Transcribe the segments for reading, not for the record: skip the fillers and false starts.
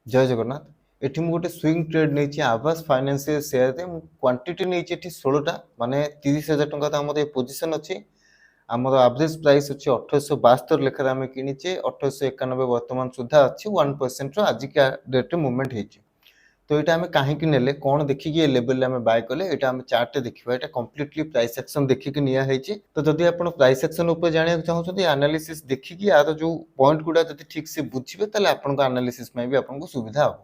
जय जगन्नाथ। एठी मु गोटे स्विंग ट्रेड नहीं आवास फाइनेंशियल शेयर रे क्वांटिटी नहीं एठी 16टा माने 30,000 टंका तो हमर ए पोजीशन अछि। हमर एवरेज प्राइस अछि 1872 लेखा आम किनिचे 1891 वर्तमान सुधा अछि 1% रो आज का डेट रे मूवमेंट हेछि। तो यहाँ आम कहीं नेले कौन देखिए लेवल आम बाय कले यहाँ आम चार्ट देखा यहाँ कम्प्लीटली प्राइस एक्शन देखिकी निया तो जदि आप प्राइस एक्शन उपर जाना चाहते एनालिसिस देखिकी यार जो पॉइंट गुड़ा जब ठीक से बुझे तो आपको एनालिसिस भी आपको सुविधा हम।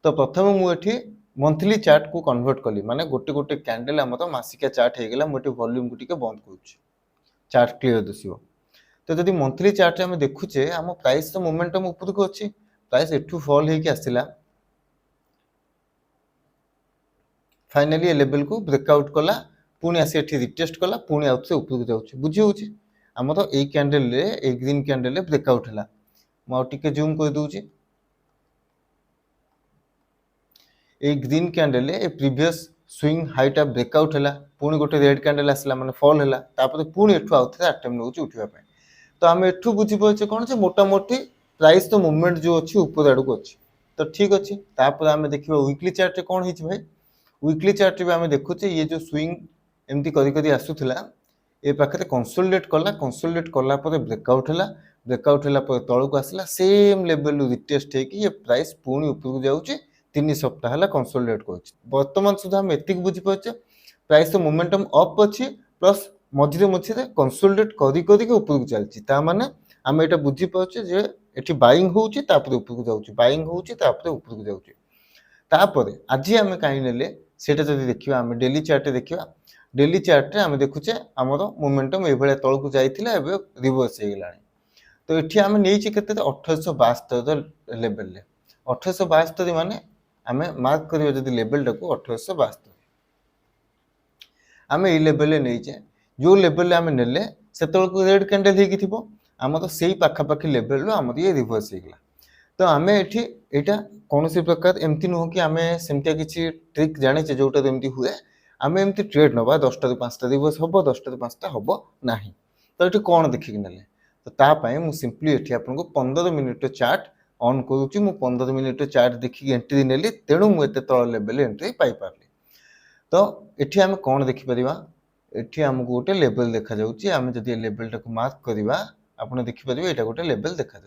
तो प्रथम मुझे मंथली चार्ट को कन्वर्ट कली माने गोटे गोटे कैंडल आम मासिका चार्ट होगा मुझे वॉल्यूम को बंद कर चार्ट क्लीयर दिशो। तो जब मंथली चार्ट आम देखुचे आम प्राइस मोमेंटम ऊपर को अच्छी प्राइस एठू फॉल होके आसला फाइनाली ए लेवल को ब्रेकआउट कला पुणी आसी एठी रिटेस्ट कला पुणी आउट से ऊपर जाउछि बुझी होछि हमर ए कैंडल रे ए ग्रीन कैंडल रे ब्रेकआउट हला म आ टिके जूम कर दोछि ए ग्रीन कैंडल रे ए प्रीवियस स्विंग हाइटा ब्रेकआउट हला पुणी गोटे रेड कैंडल आसला माने फॉल हला तापर पुणी एठु आउट से अटेम्प्ट नउछि उठिबा पय तो हम एठु बुझी पछे कोन जे मोटा मोटी प्राइस तो मूवमेंट जो अछि ऊपर आडू अछि तो ठीक अछि तापर हम देखिबा वीकली चार्ट रे कोन हिच भाई वीकली चार्ट भी आम देखुचे ये जो स्विंग एमती करी आसूला ए पाखे कंसोलिडेट कला ब्रेकआउट है ब्रेकआउट है तौक आसला सेम लेवल रिटेस्ट होगी ये प्राइस पुणी ऊपर जाऊँगी 3 सप्ताह है कंसोलिडेट कर बर्तमान सुधा आम एति बुझीपे प्राइस तो मोमेंटम अप अच्छी प्लस मझे मझे कंसोलिडेट करी ऊपर चलती माने आम यहाँ बुझीपे जे ये बाइंग होपर जाऊँगी बाइंग होपर जाऊँगी तापर आज आम कहीं नेले सेटा जब देखा आम डेली चार्ट देखा डेली चार्ट आम देखुचे आमर मोमेंटम ये तौक जाइए रिवर्स हो गला तो ये आम नहीं के 1872 लेवल 1872 माने आम मार्क करिया जदि लेवल टाको 1872 आम ये लेवल नहीं जो लेवल आम नेले से रेड कैंडल हो आम तो से पाखापाखि लेवल आम ये रिवर्स हो गला तो आम ये कौन सी प्रकार एमती नुह कि आम सेमती किसी ट्रिक जाने जोटा एमती हुए आम एमती ट्रेड नवा 10टा ରୁ 5ଟା रिवर्स हम 10टा ରୁ 5ଟା हम ना तो ये कौन देखिक ना तो तापाई मुझे सिंपली ये आपको 15 मिनिट चार्ट ऑन करुच्ची मु 15 मिनिट चार्ट देखिए एंट्री नेली तेणु मुझे तल लेवल एंट्री पाइपारि तो ये आम कौन देखिपर ये आमको गोटे लेवल देखा आम जब लेवल टाक मार्क करवा आप देखिपारे यहाँ गोटे लेवल देखा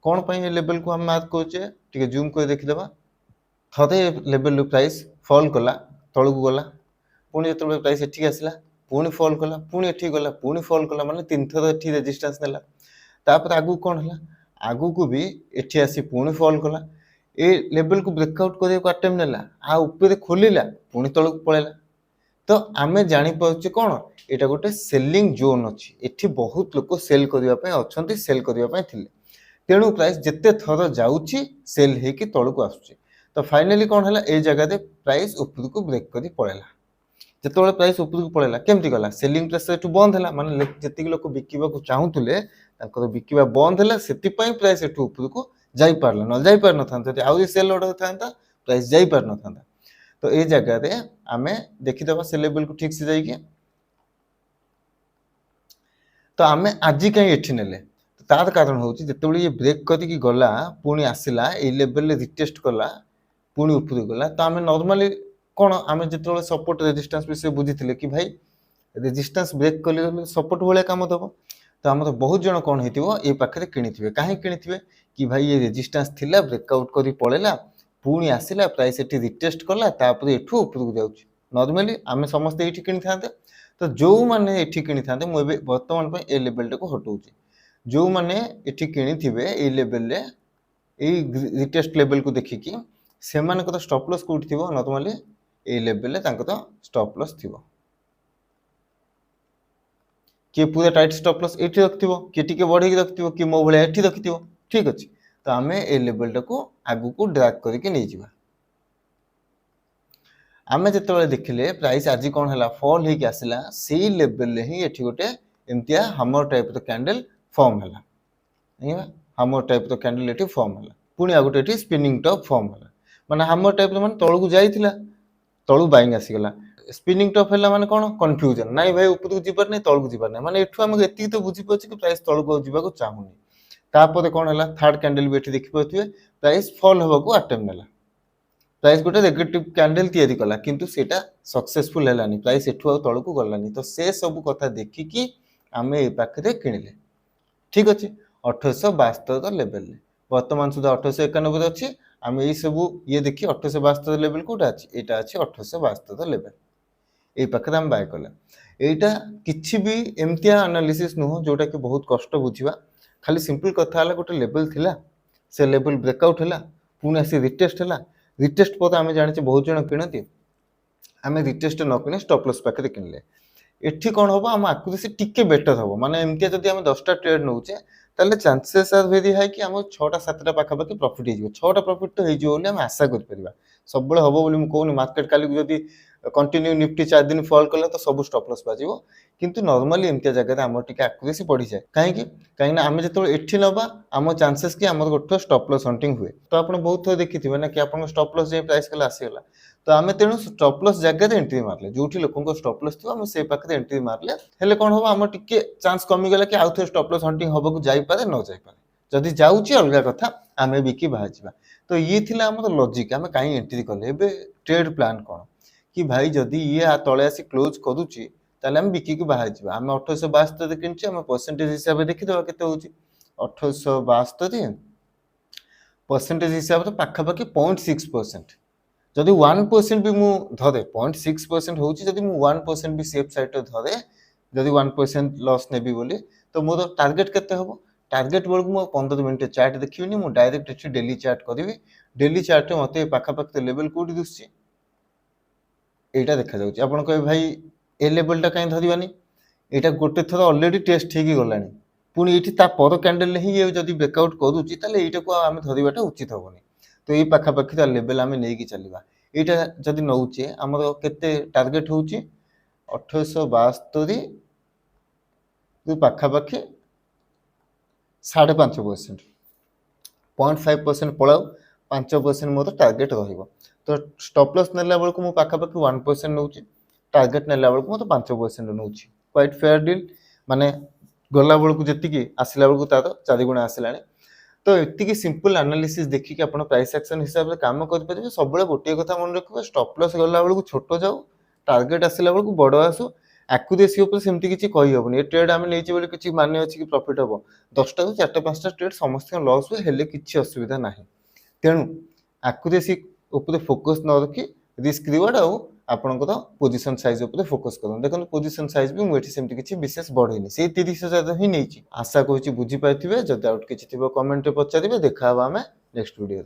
कौन पर ये लेवल को हम मार्क करुचे जूम कर देखीदे थे लेवल प्राइस फॉल कला तौक गला पुणी जो प्राइस एठी आसला पुणी फॉल कला पुणी एठी गला पुणी फॉल कला माने 3 थर एठी रेजिस्टेंस नेला तापर आगु कौन है आगु को भी एठी आसी पुणी फॉल कला ए लेवल को ब्रेकआउट करने को अटेम्प्ट नेला आ ऊपर खोलिला पुणी तौक पळेला तो आमे जानि पाउचे कौन एटा गोटे सेलिंग जोन अछि एठी बहुत लोक सेल करिवा पय अछंती सेल करिवा पय थिले तेणु प्राइस जिते थर जाऊँगी सेल होगी तौक आसूँ तो फाइनाली कौन है ये जगह प्राइस ऊपर को ब्रेक कर पड़ेगा जो प्राइस ऊपर को पड़ेगा केमती गला सेलिंग प्रेसर एठू बंद है माने जी लोक बिकवा चाहूले बिकवा बंद है से प्राइस एठू ऊपर को जापारा ना जापार ना था आउ सेल ऑर्डर था प्राइस जापार ना था तो ये जगह आम देखीदे से लेवल को ठीक से जाइए तो आम आज कहीं एठी नेले तार कारण हूँ जो ये ब्रेक करके गला पुणी आसला ये लेवल रिटेस्ट कला पुणी ऊपर गला तो आम नॉर्मली कौन आम जो सपोर्ट रेजिस्टेंस विषय बुझी कि भाई रेजिस्टेंस ब्रेक कले सपोर्ट भाया कम दब तो आम तो बहुत जन कौन हो पाखे किणी कहीं किणी कि भाई ये रेजिस्टेंस थिला ब्रेकआउट कर पड़ेगा पुणी आसला प्राइस ये रिटेस्ट कला एठू ऊपर को जाऊँ नॉर्मली आम समस्ते ये किणी था तो जो मैंने ये किणी था मुझे बर्तमान ए लेवल टाक हटाऊँगी जो मैंने ये किणी लेवल रिटेस्ट लेवल को देखिकी से स्टॉप लॉस कोठी थी नॉर्मली ए लेवल स्टॉप लॉस थी किए पूरा टाइट स्टॉप लॉस ये रखिथो किए टी बढ़े रखिथो कि मो भाया ये रखिथो ठीक अच्छे तो आम ए लेवल टाक आगू को ड्रैग करके नहीं जावा आम जो देखिले प्राइस आज कौन है फॉल होके आसला से लेवल ही ये गोटे एमतिया हमर टाइप कैंडल फॉर्म है हमर टाइप कैंडल ये फॉर्म है पुणी आ गोटे स्पिनिंग टॉप फॉर्म है माने हमर टाइप माने तौक जाइला तलू बाइंग आसीगला स्पिनिंग टॉप है माने कौन कन्फ्यूजन नाई भाई ऊपर को जीवार नहीं तौक जीवार नहीं माने एठू आमको एति तो बुझीपे कि प्राइस तौक जावाक चाहूनी तापर कौन है थर्ड कैंडल भी ये देखिपे प्राइस फॉल होबाकू अटेम्प्ट नेला प्राइस गोटे नेगेटिव कैंडल तैयारी कला किंतु सेटा सक्सेसफुल हेलानी प्राइस एठू तळकू गलानी तो से सब कथा देखिकी आमे ए पाखरे किनिले ठीक अच्छे 1872 लेवल वर्तमान सुधा 1891 अच्छे आम यही सब ये देखिए 1872 लेवल कौटा अच्छे यहाँ अच्छे 1872 लेवल ये पाखे आम बाय कला यहाँ किसी भी एमतिया एनालिसिस नुह जोटा कि बहुत कष्ट बुझा खाली सिंपल कथा है गोटे लेवल थिला से लेवल ब्रेकआउट है पुणी आसी रिटेस्ट है रिटेस्ट पर आम जाने बहुत जन किणती आम रिटेस्ट न कि स्टॉप लॉस पाखे किणले एठी कौन हम आम आकुरेसी टिके बेटर हम माने एमतिया जदि आम 10टा ट्रेड नौचे ताले चांसेस आर वेरी हाई कि आम 6टा 7टा पाखापाखि प्रॉफिट हो 6टा प्रॉफिट तो हो आम आशा कर सब हम बोली कहूनी मार्केट काली जदि कंटिन्यू निफ्टी 4 दिन फॉल कला तो सब स्टॉप लॉस बाजिबो किंतु नॉर्मली एमतिया जगह आम टिके आकुरेसी बढ़ी जाए कहीं आम जो एठी नबा आम चांसेस कि आम गोटे स्टॉप लॉस हंटिंग हुए तो आप बहुत थोड़ा देखिए ना कि आप स्टॉप लॉस जाए प्राइस कला आसीगला तो आम तेणु स्टॉप लॉस जगह एंट्री मारले जो लोक स्टॉप लॉस थी आम से पाखे एंट्री मारले हेले कौन हम आम टिके चांस कमीगला कि आउ थे स्टॉप लॉस हंटिंग हवा को जापे न जापे जदि जाऊँगी अलग कथा आम बिकी बाहर जा तो ये थी आम लॉजिक आम कहीं एंट्री कले ट्रेड प्लान कौन कि भाई जदि ये तले आसी क्लोज करुच्ची ताले आम बिकी बाहर जा आम 1872 किनचे आम परसेंटेज हिसाब से देखीदे के 1872 परसेंटेज हिसाब से पाखापाखि 0.6% जदि 1% भी मु धरे 0.6% होची जदि मु 1% भी सेफ साइड धरे जदि 1% लॉस नेबी बोली तो मोर टार्गेट केते हबो टार्गेट बेलू मु 15 मिनिट चार्ट देखिबिनी मु डायरेक्ट एठी डेली चार्ट करिवि डेली चार्ट मते पाखापाखि लेवल कोडी दुसची एटा देखा जाउची आपण कहे भाई ए लेवलटा कहीं धरिबानी एटा गोटे थर ऑलरेडी टेस्ट ठीक गलानी पुणी ये ता पर कैंडल ही ये जदि ब्रेकआउट करूची ताले एटा को आमे धरिबाटा उचित होबनी तो ये पाखापाखि तार लेवल आमे नहीं चलवा यहाँ जदि नौचे आमर केते टार्गेट होची 1872 पाखापाखि 5.5% 0.5% पलाऊ 5% मोर टार्गेट रहिबो तो स्टॉप लॉस नेला बेलू मु पाखापाखि 1% नौची टार्गेट नेला बेलू मत 5% नौची क्वाइट फेयर डील माने गला बेलू जी आसला बेलू तार 4 गुणा आसला तो ये सिंपल एनालिसिस देखिए आप प्राइस एक्शन हिसाब से काम करेंगे सब गोटे कथा मन रखिए स्टॉप लॉस गला बेलू छोट जाऊ टार्गेट आसला बेलू बड़ आसू आक्यूरेसी सेमती किसी कहीहबनी ये ट्रेड आम नहीं किसी माने अच्छी कि प्रॉफिट हम 10टा 4टा 5टा ट्रेड समस्त लॉस हुए हेले किसी असुविधा ना तेणु आक्यूरेसी फोकस न रखी रिस्क रिवार्ड आउ आपंकर पोजिशन साइज उपर फोकस कर देखो पोजिशन साइज भी मुझे सेमती किसी विशेष बढ़ेनी से 30,000 ही नहीं आशा करुँच बुझीपारे जब आउट किसी थी कमेंट पचारे देखा आम नेक्स्ट वीडियो।